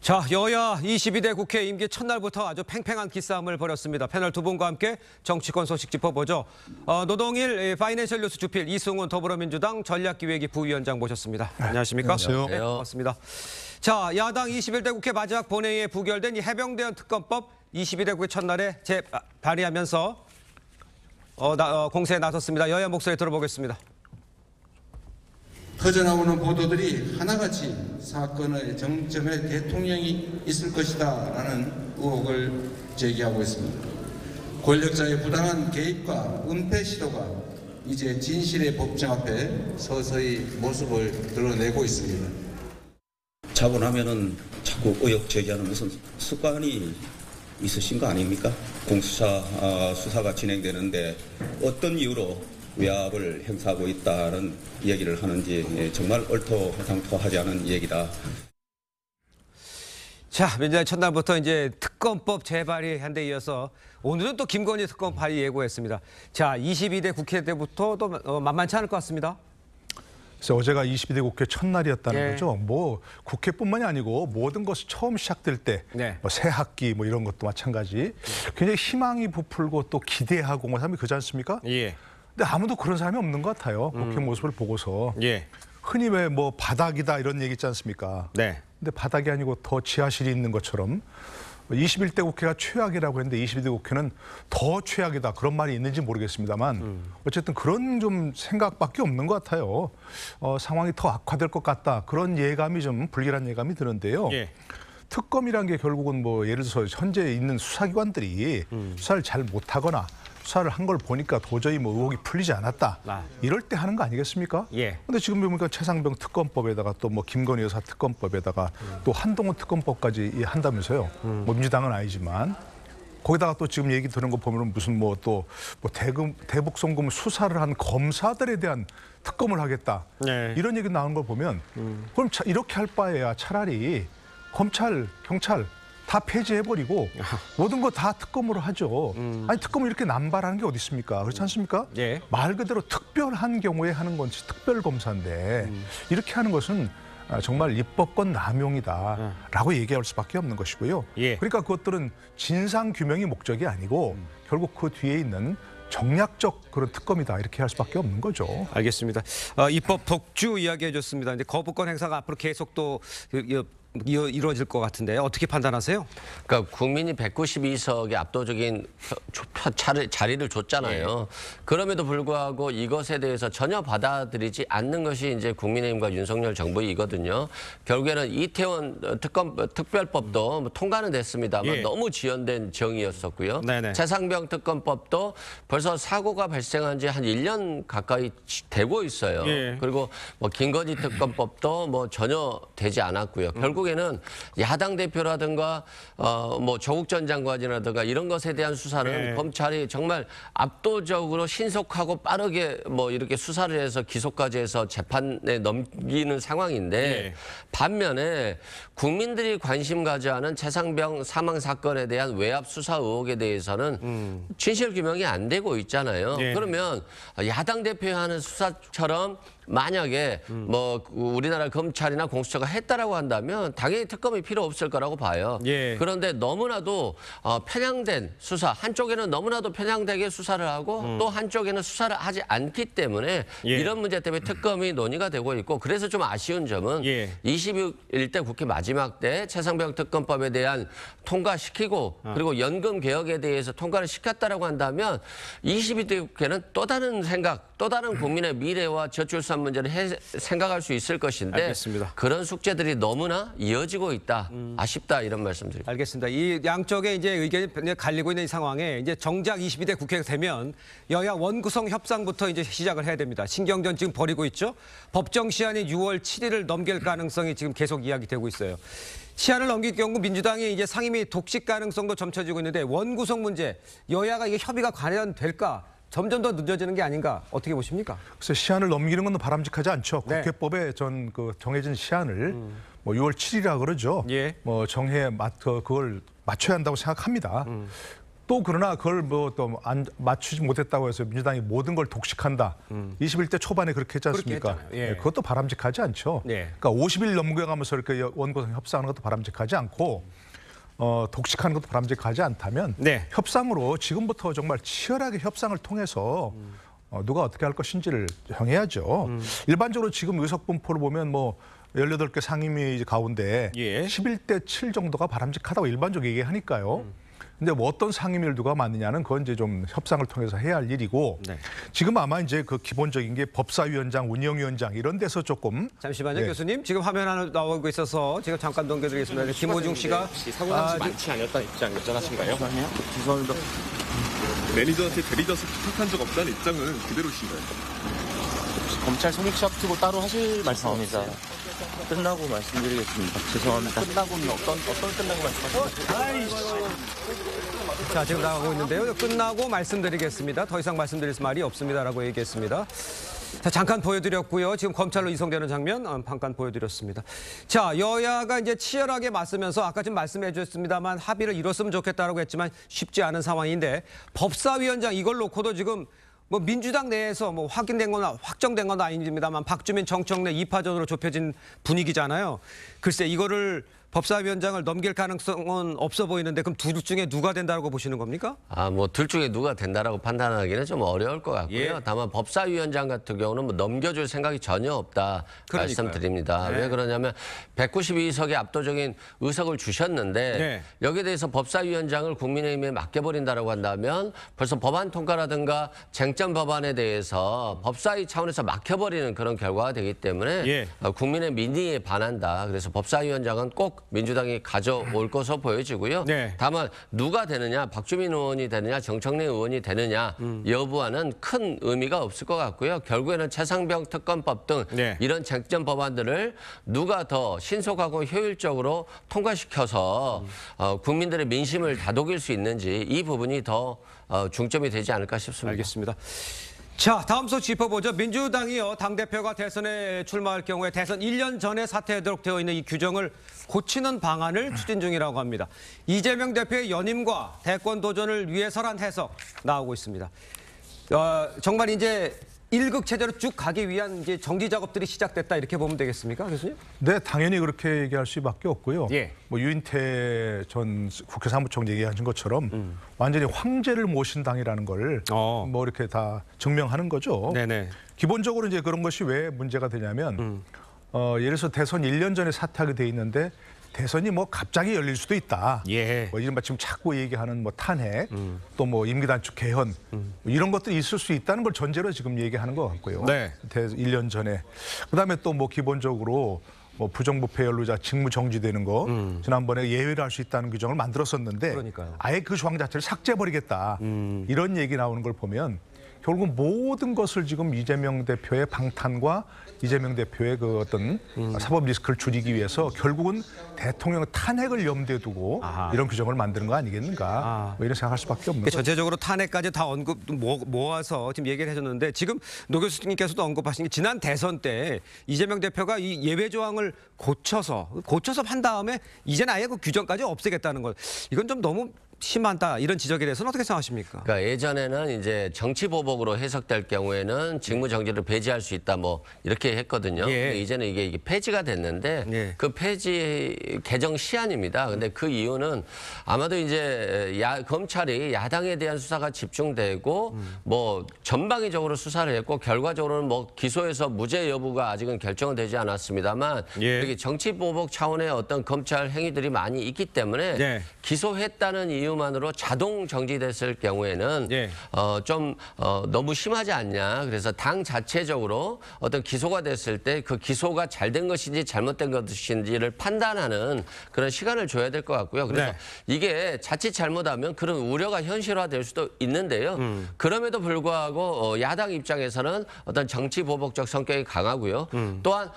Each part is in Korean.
자, 여야 22대 국회 임기 첫날부터 아주 팽팽한 기싸움을 벌였습니다. 패널 두 분과 함께 정치권 소식 짚어보죠. 노동일 파이낸셜 뉴스 주필 이승훈 더불어민주당 전략기획위 부위원장 모셨습니다. 안녕하십니까? 안녕하세요. 네, 반갑습니다. 자, 야당 21대 국회 마지막 본회의에 부결된 이 해병대원 특검법 22대 국회 첫날에 발의하면서 공세에 나섰습니다. 여야 목소리 들어보겠습니다. 퍼져나오는 보도들이 하나같이 사건의 정점에 대통령이 있을 것이다라는 의혹을 제기하고 있습니다. 권력자의 부당한 개입과 은폐 시도가 이제 진실의 법정 앞에 서서히 모습을 드러내고 있습니다. 자본하면은 자꾸 의혹 제기하는 것은 습관이 있으신 거 아닙니까? 공수처 수사가 진행되는데 어떤 이유로 외압을 행사하고 있다는 얘기를 하는지 정말 얼토당토하지 않은 얘기다. 자, 민주당 첫날부터 이제 특검법 재발의한 데 이어서 오늘은 또 김건희 특검 발의 예고했습니다. 자, 22대 국회 때부터 또 만만치 않을 것 같습니다. 그래서 어제가 22대 국회 첫날이었다는 예. 거죠. 뭐 국회뿐만이 아니고 모든 것이 처음 시작될 때, 네. 뭐 새 학기 뭐 이런 것도 마찬가지. 굉장히 희망이 부풀고 또 기대하고 뭐 사람이 그렇지 않습니까? 예. 근데 아무도 그런 사람이 없는 것 같아요. 국회 모습을 보고서. 예. 흔히 왜 뭐 바닥이다 이런 얘기 있지 않습니까? 네. 근데 바닥이 아니고 더 지하실이 있는 것처럼 21대 국회가 최악이라고 했는데 22대 국회는 더 최악이다 그런 말이 있는지 모르겠습니다만 어쨌든 그런 좀 생각밖에 없는 것 같아요. 상황이 더 악화될 것 같다 그런 예감이 좀 불길한 예감이 드는데요. 예. 특검이란 게 결국은 뭐 예를 들어서 현재 있는 수사기관들이 수사를 잘 못하거나 수사를 한 걸 보니까 도저히 뭐 의혹이 풀리지 않았다. 이럴 때 하는 거 아니겠습니까? 예. 근데 지금 보니까 최상병 특검법에다가 또 뭐 김건희 여사 특검법에다가 또 한동훈 특검법까지 한다면서요. 뭐 민주당은 아니지만 거기다가 또 지금 얘기 드는 거 보면 무슨 뭐 또 뭐 대북 송금 수사를 한 검사들에 대한 특검을 하겠다. 네. 이런 얘기 나온 걸 보면 그럼 이렇게 할 바에야 차라리 검찰, 경찰 다 폐지해버리고 모든 거 다 특검으로 하죠. 아니 특검을 이렇게 남발하는 게 어디 있습니까? 그렇지 않습니까? 예. 말 그대로 특별한 경우에 하는 건지 특별검사인데 이렇게 하는 것은 정말 입법권 남용이다라고 얘기할 수밖에 없는 것이고요. 예. 그러니까 그것들은 진상규명이 목적이 아니고 결국 그 뒤에 있는 정략적 그런 특검이다 이렇게 할 수밖에 없는 거죠. 알겠습니다. 입법 독주 이야기해 줬습니다. 이제 거부권 행사가 앞으로 계속 또 이루어질 것 같은데 어떻게 판단하세요? 그러니까 국민이 192석의 압도적인 자리를 줬잖아요. 그럼에도 불구하고 이것에 대해서 전혀 받아들이지 않는 것이 이제 국민의힘과 윤석열 정부이거든요. 결국에는 이태원 특별법도 통과는 됐습니다만 예. 너무 지연된 정의였었고요. 네네. 최상병 특검법도 벌써 사고가 발생한 지 한 1년 가까이 되고 있어요. 예. 그리고 뭐 김건희 특검법도 뭐 전혀 되지 않았고요. 결국에는 야당 대표라든가 뭐 조국 전 장관이라든가 이런 것에 대한 수사는 네. 검찰이 정말 압도적으로 신속하고 빠르게 뭐 이렇게 수사를 해서 기소까지 해서 재판에 넘기는 상황인데 네. 반면에 국민들이 관심 가져 하는 최상병 사망 사건에 대한 외압 수사 의혹에 대해서는 진실 규명이 안 되고 있잖아요. 네. 그러면 야당 대표가 하는 수사처럼 만약에 뭐 우리나라 검찰이나 공수처가 했다라고 한다면 당연히 특검이 필요 없을 거라고 봐요. 예. 그런데 너무나도 편향된 수사, 한쪽에는 너무나도 편향되게 수사를 하고 또 한쪽에는 수사를 하지 않기 때문에 예. 이런 문제 때문에 특검이 논의가 되고 있고 그래서 좀 아쉬운 점은 예. 21대 국회 마지막 때 최상병 특검법에 대한 통과시키고 그리고 연금 개혁에 대해서 통과를 시켰다라고 한다면 22대 국회는 또 다른 생각, 또 다른 국민의 미래와 저출산 문제를 생각할 수 있을 것인데 알겠습니다. 그런 숙제들이 너무나 이어지고 있다. 아쉽다 이런 말씀드립니다. 알겠습니다. 이 양쪽의 이제 의견이 갈리고 있는 이 상황에 이제 정작 22대 국회가 되면 여야 원구성 협상부터 이제 시작을 해야 됩니다. 신경전 지금 벌이고 있죠. 법정 시한이 6월 7일을 넘길 가능성이 지금 계속 이야기되고 있어요. 시한을 넘길 경우 민주당이 이제 상임위 독식 가능성도 점쳐지고 있는데 원구성 문제 여야가 이게 협의가 과연 될까? 점점 더 늦어지는 게 아닌가 어떻게 보십니까? 그래서 시한을 넘기는 건 바람직하지 않죠. 네. 국회법에 정해진 시한을 뭐 6월 7일이라 그러죠. 예. 뭐 그걸 맞춰야 한다고 생각합니다. 또 그러나 그걸 뭐 또 맞추지 못했다고 해서 민주당이 모든 걸 독식한다. 21대 초반에 그렇게 했지 않습니까? 그렇게 했잖아요. 예. 네, 그것도 바람직하지 않죠. 예. 그러니까 50일 넘겨가면서 이렇게 원구성 협상하는 것도 바람직하지 않고 독식하는 것도 바람직하지 않다면 네. 협상으로 지금부터 정말 치열하게 협상을 통해서 누가 어떻게 할 것인지를 정해야죠. 일반적으로 지금 의석 분포를 보면 뭐 18개 상임위 가운데 예. 11대 7 정도가 바람직하다고 일반적으로 얘기하니까요. 근데 뭐 어떤 상임위를 누가 맡느냐는 그건 이제 좀 협상을 통해서 해야 할 일이고 네. 지금 아마 이제 그 기본적인 게 법사위원장, 운영위원장 이런 데서 조금 잠시만요, 네. 교수님. 지금 화면 하나 나오고 있어서 제가 잠깐 넘겨드리겠습니다. 김호중 씨가 사고 당시 많지 않았다는 입장 여전하신가요? 죄송합니다. 매니저한테 대리자서 부탁한 적 없다는 입장은 그대로신가요? 검찰 성역시 앞두고 따로 하실 말씀입니다. 끝나고 말씀드리겠습니다. 죄송합니다. 끝나고는 어떤 끝나고 말씀하시죠? 자, 지금 나가고 있는데요. 끝나고 말씀드리겠습니다. 더 이상 말씀드릴 말이 없습니다라고 얘기했습니다. 자, 잠깐 보여드렸고요. 지금 검찰로 이송되는 장면 잠깐 보여드렸습니다. 자, 여야가 이제 치열하게 맞서면서 아까 지금 말씀해 주셨습니다만 합의를 이뤘으면 좋겠다라고 했지만 쉽지 않은 상황인데 법사위원장 이걸 놓고도 지금 뭐 민주당 내에서 뭐 확인된 건 확정된 건 아닙니다만 박주민 정청래 2파전으로 좁혀진 분위기잖아요. 글쎄 이거를 법사위원장을 넘길 가능성은 없어 보이는데 그럼 둘 중에 누가 된다고 보시는 겁니까? 뭐 둘 중에 누가 된다라고 판단하기는 좀 어려울 것 같고요. 예. 다만 법사위원장 같은 경우는 뭐 넘겨줄 생각이 전혀 없다 그러니까요. 말씀드립니다. 네. 왜 그러냐면 192석의 압도적인 의석을 주셨는데 네. 여기에 대해서 법사위원장을 국민의힘에 맡겨버린다라고 한다면 벌써 법안 통과라든가 쟁점 법안에 대해서 법사위 차원에서 막혀버리는 그런 결과가 되기 때문에 예. 국민의 민의에 반한다. 그래서 법사위원장은 꼭 민주당이 가져올 것으로 보여지고요. 네. 다만 누가 되느냐, 박주민 의원이 되느냐, 정청래 의원이 되느냐 여부와는 큰 의미가 없을 것 같고요. 결국에는 최상병 특검법 등 네. 이런 쟁점 법안들을 누가 더 신속하고 효율적으로 통과시켜서 국민들의 민심을 다독일 수 있는지 이 부분이 더 중점이 되지 않을까 싶습니다. 알겠습니다. 자, 다음 소식 짚어보죠. 민주당이요. 당대표가 대선에 출마할 경우에 대선 1년 전에 사퇴하도록 되어 있는 이 규정을 고치는 방안을 추진 중이라고 합니다. 이재명 대표의 연임과 대권 도전을 위해서란 해석 나오고 있습니다. 정말 이제 1급 체제로 쭉 가기 위한 이제 정지 작업들이 시작됐다 이렇게 보면 되겠습니까, 교수님? 네, 당연히 그렇게 얘기할 수밖에 없고요. 예. 뭐 유인태 전 국회 사무총 얘기하신 것처럼 완전히 황제를 모신 당이라는 걸 뭐 이렇게 다 증명하는 거죠. 네네. 기본적으로 이제 그런 것이 왜 문제가 되냐면 예를 들어서 대선 1년 전에 사퇴하게 돼 있는데 대선이 뭐 갑자기 열릴 수도 있다. 예. 뭐 이른바 지금 자꾸 얘기하는 뭐 탄핵, 또 뭐 임기단축 개헌 뭐 이런 것들이 있을 수 있다는 걸 전제로 지금 얘기하는 것 같고요. 네. 1년 전에. 그다음에 또 뭐 기본적으로 뭐 부정부패 연루자 직무 정지되는 거 지난번에 예외를 할 수 있다는 규정을 만들었었는데 그러니까요. 아예 그 조항 자체를 삭제해버리겠다. 이런 얘기 나오는 걸 보면 결국 모든 것을 지금 이재명 대표의 방탄과 이재명 대표의 그 어떤 사법 리스크를 줄이기 위해서 결국은 대통령 탄핵을 염두에 두고 이런 규정을 만드는 거 아니겠는가 뭐 이런 생각할 수밖에 없는 거죠. 전체적으로 탄핵까지 다 언급 모아서 지금 얘기를 해줬는데 지금 노 교수님께서도 언급하신 게 지난 대선 때 이재명 대표가 이 예외 조항을 고쳐서 한 다음에 이제는 아예 그 규정까지 없애겠다는 것 이건 좀 너무 심하다 이런 지적에 대해서는 어떻게 생각하십니까? 그러니까 예전에는 이제 정치 보복으로 해석될 경우에는 직무 정지를 배제할 수 있다 뭐 이렇게 했거든요. 예. 근데 이제는 이게 폐지가 됐는데 예. 그 폐지 개정 시한입니다. 근데 그 이유는 아마도 이제 검찰이 야당에 대한 수사가 집중되고 뭐 전방위적으로 수사를 했고 결과적으로는 뭐 기소에서 무죄 여부가 아직은 결정은 되지 않았습니다.만 예. 여기 정치 보복 차원의 어떤 검찰 행위들이 많이 있기 때문에 예. 기소했다는 이유만으로 자동 정지됐을 경우에는 예. 너무 심하지 않냐. 그래서 당 자체적으로 어떤 기소가 됐을 때 그 기소가 잘된 것인지 잘못된 것인지를 판단하는 그런 시간을 줘야 될 것 같고요. 그래서 네. 이게 자칫 잘못하면 그런 우려가 현실화될 수도 있는데요. 그럼에도 불구하고 야당 입장에서는 어떤 정치 보복적 성격이 강하고요. 또한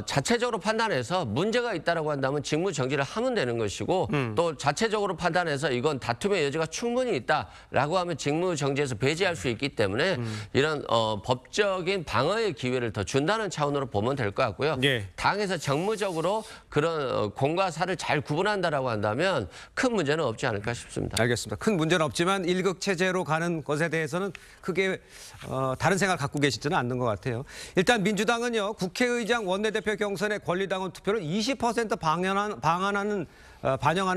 자체적으로 판단해서 문제가 있다라고 한다면 직무 정지를 하면 되는 것이고 또 자체적으로 판단해서 이거 그건 다툼의 여지가 충분히 있다라고 하면 직무 정지에서 배제할 수 있기 때문에 이런 법적인 방어의 기회를 더 준다는 차원으로 보면 될 것 같고요. 예. 당에서 정무적으로 그런 공과 사를 잘 구분한다라고 한다면 큰 문제는 없지 않을까 싶습니다. 알겠습니다. 큰 문제는 없지만 일극 체제로 가는 것에 대해서는 크게 다른 생각을 갖고 계시지는 않는 것 같아요. 일단 민주당은요, 국회의장 원내대표 경선의 권리당원 투표를 20% 반영하는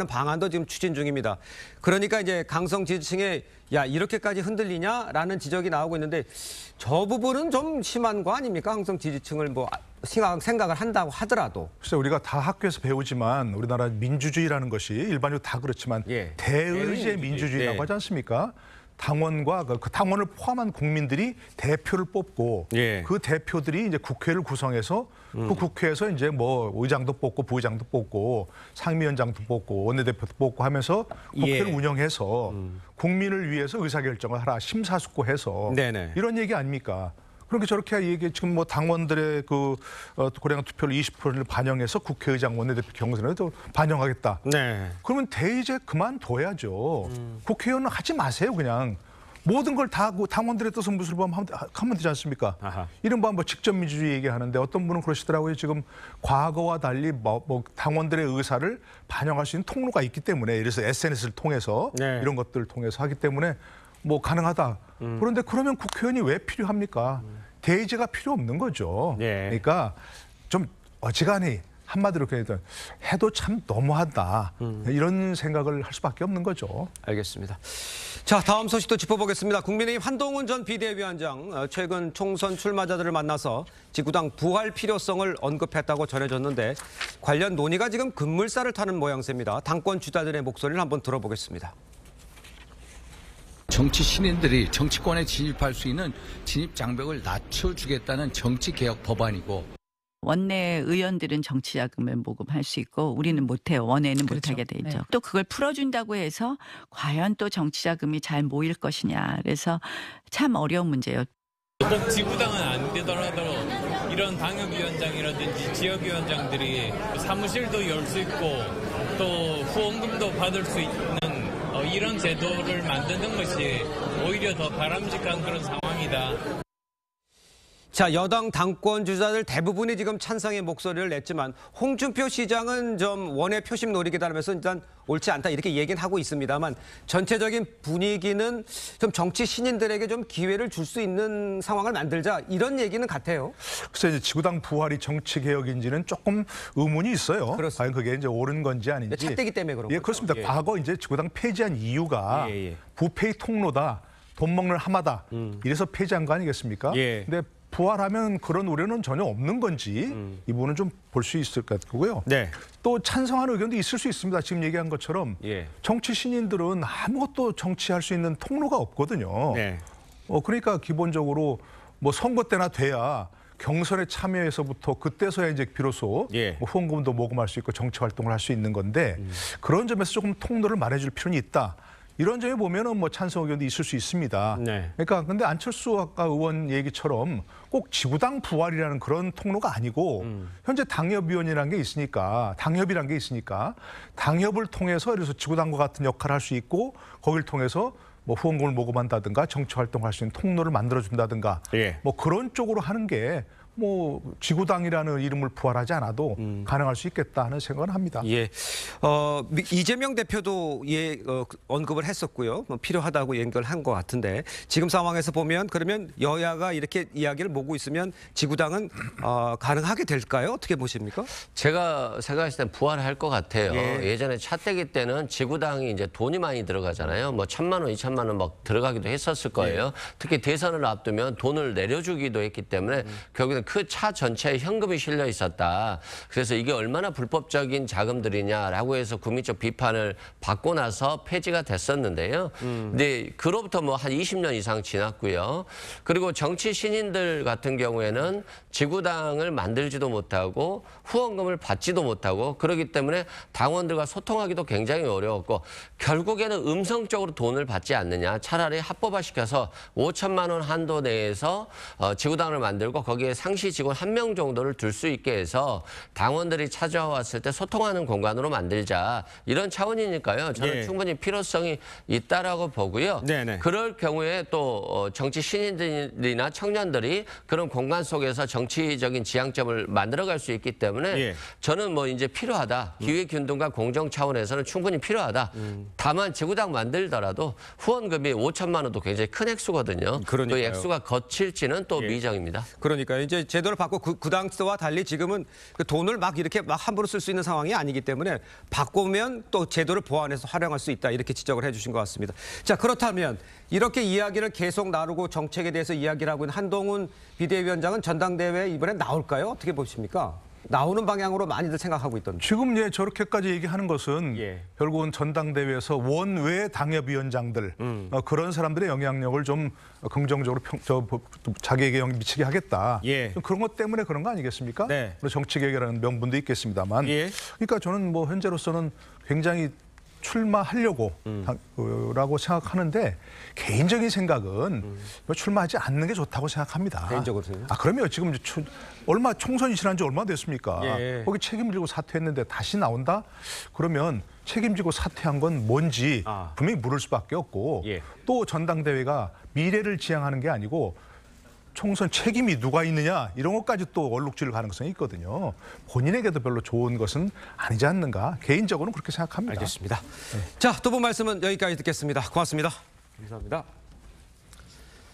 방안도 지금 추진 중입니다. 그러니까 이제 강성 지지층에 야 이렇게까지 흔들리냐라는 지적이 나오고 있는데 저 부분은 좀 심한 거 아닙니까? 강성 지지층을 뭐 생각을 한다고 하더라도. 글쎄 우리가 다 학교에서 배우지만 우리나라 민주주의라는 것이 일반적으로 다 그렇지만 예. 대의제 민주주의라고 네. 하지 않습니까? 당원과 그 당원을 포함한 국민들이 대표를 뽑고 예. 그 대표들이 이제 국회를 구성해서 그 국회에서 이제 뭐 의장도 뽑고 부의장도 뽑고 상임위원장도 뽑고 원내대표도 뽑고 하면서 국회를 예. 운영해서 국민을 위해서 의사결정을 하라 심사숙고해서 네네. 이런 얘기 아닙니까? 그러니까 저렇게 얘기 지금 뭐 당원들의 그 고량한 투표를 20%를 반영해서 국회의장 원내대표 경선에도 반영하겠다. 네. 그러면 대의제 그만둬야죠. 국회의원은 하지 마세요, 그냥. 모든 걸 다 당원들의 뜻을 무슬범하면 되지 않습니까? 아하. 이른바 뭐 직접 민주주의 얘기하는데 어떤 분은 그러시더라고요. 지금 과거와 달리 뭐 당원들의 의사를 반영할 수 있는 통로가 있기 때문에 이래서 SNS를 통해서 네. 이런 것들을 통해서 하기 때문에 뭐 가능하다. 그런데 그러면 국회의원이 왜 필요합니까? 대의제가 필요 없는 거죠. 네. 그러니까 좀 어지간히 한마디로 그냥 해도 참 너무하다. 이런 생각을 할 수밖에 없는 거죠. 알겠습니다. 자, 다음 소식도 짚어보겠습니다. 국민의힘 한동훈 전 비대위원장 최근 총선 출마자들을 만나서 지구당 부활 필요성을 언급했다고 전해졌는데 관련 논의가 지금 급물살을 타는 모양새입니다. 당권 주자들의 목소리를 한번 들어보겠습니다. 정치 신인들이 정치권에 진입할 수 있는 진입 장벽을 낮춰주겠다는 정치개혁 법안이고 원내 의원들은 정치 자금을 모금할 수 있고 우리는 못해요. 원내는 못하게 돼 있죠. 또 그걸 풀어준다고 해서 과연 또 정치 자금이 잘 모일 것이냐. 그래서 참 어려운 문제예요. 꼭 지구당은 안 되더라도 이런 당협위원장이라든지 지역위원장들이 사무실도 열 수 있고 또 후원금도 받을 수 있는 이런 제도를 만드는 것이 오히려 더 바람직한 그런 상황이다. 자, 여당 당권 주자들 대부분이 지금 찬성의 목소리를 냈지만 홍준표 시장은 좀 원외 표심 노리게 따르면서 일단 옳지 않다 이렇게 얘기는 하고 있습니다만 전체적인 분위기는 좀 정치 신인들에게 좀 기회를 줄 수 있는 상황을 만들자 이런 얘기는 같아요. 글쎄 이제 지구당 부활이 정치 개혁인지는 조금 의문이 있어요. 그렇습니다. 과연 그게 이제 옳은 건지 아닌지. 찻대기 때문에 그런 예, 거죠. 그렇습니다. 예. 과거 이제 지구당 폐지한 이유가 예. 부패의 통로다, 돈 먹는 하마다. 이래서 폐지한 거 아니겠습니까? 예. 근데 부활하면 그런 우려는 전혀 없는 건지 이 부분은 좀 볼 수 있을 것 같고요. 네. 또 찬성하는 의견도 있을 수 있습니다. 지금 얘기한 것처럼 예. 정치 신인들은 아무것도 정치할 수 있는 통로가 없거든요. 네. 그러니까 기본적으로 뭐 선거 때나 돼야 경선에 참여해서부터 그때서야 이제 비로소 예. 뭐 후원금도 모금할 수 있고 정치 활동을 할 수 있는 건데 그런 점에서 조금 통로를 마련해줄 필요는 있다. 이런 점에 보면은 뭐 찬성 의견도 있을 수 있습니다. 네. 그러니까 근데 안철수 아까 의원 얘기처럼 꼭 지구당 부활이라는 그런 통로가 아니고 현재 당협위원이라는 게 있으니까 당협이라는 게 있으니까 당협을 통해서 그래서 지구당과 같은 역할을 할 수 있고 거기를 통해서 뭐 후원금을 모금한다든가 정치 활동을 할 수 있는 통로를 만들어준다든가 예. 뭐 그런 쪽으로 하는 게 뭐 지구당이라는 이름을 부활하지 않아도 가능할 수 있겠다 하는 생각은 합니다. 예. 이재명 대표도 언급을 했었고요. 뭐 필요하다고 연결한 것 같은데 지금 상황에서 보면 그러면 여야가 이렇게 이야기를 모으고 있으면 지구당은 가능하게 될까요? 어떻게 보십니까? 제가 생각했을 땐 부활할 것 같아요. 예. 예전에 차떼기 때는 지구당이 이제 돈이 많이 들어가잖아요. 뭐 1,000만 원, 2,000만 원 막 들어가기도 했었을 거예요. 특히 대선을 앞두면 돈을 내려주기도 했기 때문에 결국에는 그 차 전체에 현금이 실려 있었다. 그래서 이게 얼마나 불법적인 자금들이냐라고 해서 국민적 비판을 받고 나서 폐지가 됐었는데요. 근데 그로부터 뭐 한 20년 이상 지났고요. 그리고 정치 신인들 같은 경우에는 지구당을 만들지도 못하고 후원금을 받지도 못하고 그렇기 때문에 당원들과 소통하기도 굉장히 어려웠고 결국에는 음성적으로 돈을 받지 않느냐. 차라리 합법화시켜서 5천만 원 한도 내에서 지구당을 만들고 거기에 상시 직원 1명 정도를 둘 수 있게 해서 당원들이 찾아왔을 때 소통하는 공간으로 만들자. 되자 이런 차원이니까요. 저는 예. 충분히 필요성이 있다라고 보고요. 네네. 그럴 경우에 또 정치 신인들이나 청년들이 그런 공간 속에서 정치적인 지향점을 만들어갈 수 있기 때문에 예. 저는 뭐 이제 필요하다. 기획균등과 공정 차원에서는 충분히 필요하다. 다만 지구당 만들더라도 후원금이 5천만 원도 굉장히 큰 액수거든요. 그 그러니까요. 액수가 거칠지는 또 예. 미정입니다. 그러니까 이제 제도를 바꿔 그 당시와 달리 지금은 그 돈을 막 이렇게 막 함부로 쓸 수 있는 상황이 아니기 때문에 바꾸면 또 제도를 보완해서 활용할 수 있다 이렇게 지적을 해주신 것 같습니다. 자 그렇다면 이렇게 이야기를 계속 나누고 정책에 대해서 이야기를 하고 있는 한동훈 비대위원장은 전당대회에 이번에 나올까요? 어떻게 보십니까? 나오는 방향으로 많이들 생각하고 있던데. 지금 저렇게까지 얘기하는 것은 예. 결국은 전당대회에서 원외 당협위원장들 그런 사람들의 영향력을 좀 긍정적으로 자기에게 영향 미치게 하겠다. 예. 그런 것 때문에 그런 거 아니겠습니까? 네. 정치개혁이라는 명분도 있겠습니다만. 예. 그러니까 저는 뭐 현재로서는 굉장히 출마하려고 라고 생각하는데 개인적인 생각은 뭐 출마하지 않는 게 좋다고 생각합니다. 개인적으로요? 그러면 지금 얼마 총선이 지난 지 얼마 됐습니까? 예. 거기 책임지고 사퇴했는데 다시 나온다? 그러면 책임지고 사퇴한 건 뭔지 분명히 물을 수밖에 없고 예. 또 전당대회가 미래를 지향하는 게 아니고 총선 책임이 누가 있느냐 이런 것까지 또 얼룩질 가능성이 있거든요. 본인에게도 별로 좋은 것은 아니지 않는가 개인적으로는 그렇게 생각합니다. 알겠습니다. 자, 두 분 말씀은 여기까지 듣겠습니다. 고맙습니다. 감사합니다.